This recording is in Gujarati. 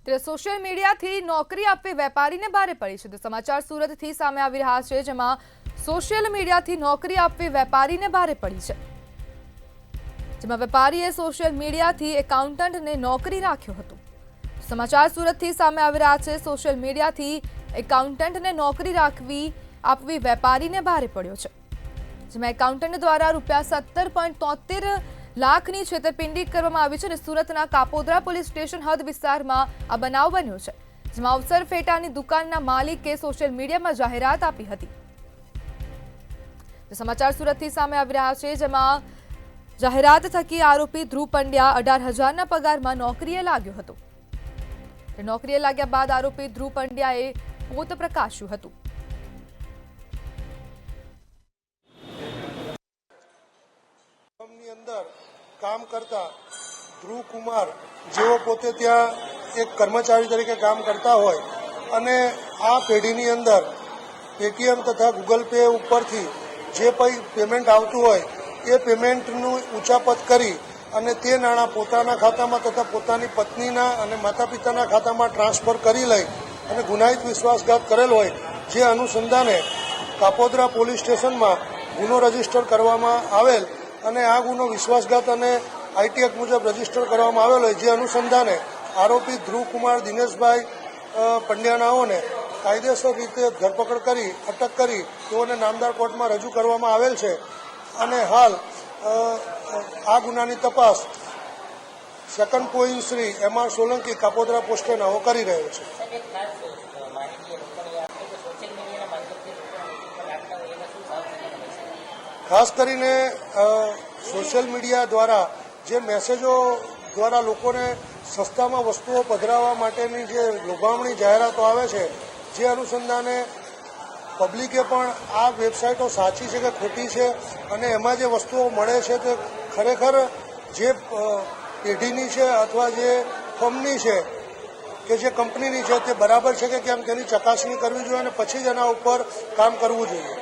ત્યારે સોશિયલ મીડિયાથી નોકરી આપવી વેપારીને ભારે પડી છે। તો સમાચાર સુરતથી સામે આવી રહ્યા છે, જેમાં સોશિયલ મીડિયાથી નોકરી આપવી વેપારીને ભારે પડી છે। જેમાં વેપારીએ સોશિયલ મીડિયાથી એકાઉન્ટન્ટને નોકરી રાખ્યો હતો। સમાચાર સુરતથી સામે આવી રહ્યા છે। સોશિયલ મીડિયાથી એકાઉન્ટન્ટને નોકરી આપવી વેપારીને ભારે પડ્યો છે। જેમાં એકાઉન્ટન્ટ દ્વારા ₹17.73 લાખની છેતરપિંડી કરવામાં આવી છે અને સુરતના કાપોદ્રા પોલીસ સ્ટેશન હદ વિસ્તારમાં આ બનાવ બન્યો છે, જેમાં અવસર ફેટાની દુકાનના માલિકે સોશિયલ મીડિયામાં જાહેરાત આપી હતી। સમાચાર સુરતથી સામે આવી રહ્યા છે, જેમાં જાહેરાત થકી આરોપી ધ્રુવ પંડ્યા 18,000ના પગારમાં નોકરીએ લાગ્યો હતો। નોકરીએ લાગ્યા બાદ આરોપી ધ્રુવ પંડ્યાએ પોત પ્રકાશ્યું હતું। અંદર કામ કરતા ધ્રુવ કુમાર જેઓ પોતે ત્યાં એક કર્મચારી તરીકે કામ કરતા હોય અને આ પેઢીની અંદર પેટીએમ તથા ગૂગલ પે ઉપરથી જે કંઈ પેમેન્ટ આવતું હોય એ પેમેન્ટનું ઉચાપત કરી અને તે નાણાં પોતાના ખાતામાં તથા પોતાની પત્નીના અને માતા પિતાના ખાતામાં ટ્રાન્સફર કરી લઈ અને ગુનાહિત વિશ્વાસઘાત કરેલ હોય, જે અનુસંધાને કાપોદ્રા પોલીસ સ્ટેશનમાં ગુનો રજીસ્ટર કરવામાં આવેલ અને આ ગુનો વિશ્વાસઘાત અને આઈટી એક્ટ મુજબ રજીસ્ટર કરવામાં આવેલો હોય, જે અનુસંધાને આરોપી ધ્રુવકુમાર દિનેશભાઈ પંડ્યાનાઓને કાયદેસર રીતે ધરપકડ કરી અટક કરી તેઓને નામદાર કોર્ટમાં રજૂ કરવામાં આવેલ છે અને હાલ આ ગુનાની તપાસ second point Shri M.R. Solanki Kapodra પોસ્ટે નાઓ કરી રહ્યો છે। ખાસ કરીને સોશિયલ મીડિયા દ્વારા જે મેસેજો દ્વારા લોકોને સસ્તામાં વસ્તુઓ પધરાવવા માટેની જે લોભામણી જાહેરાતો આવે છે, જે અનુસંધાને પબ્લિકે પણ આ વેબસાઇટો સાચી છે કે ખોટી છે અને એમાં જે વસ્તુઓ મળે છે તે ખરેખર જે પેઢીની છે અથવા જે ફર્મની છે કે જે કંપનીની છે તે બરાબર છે કે કેમ તેની ચકાસણી કરવી જોઈએ અને પછી જ એના ઉપર કામ કરવું જોઈએ।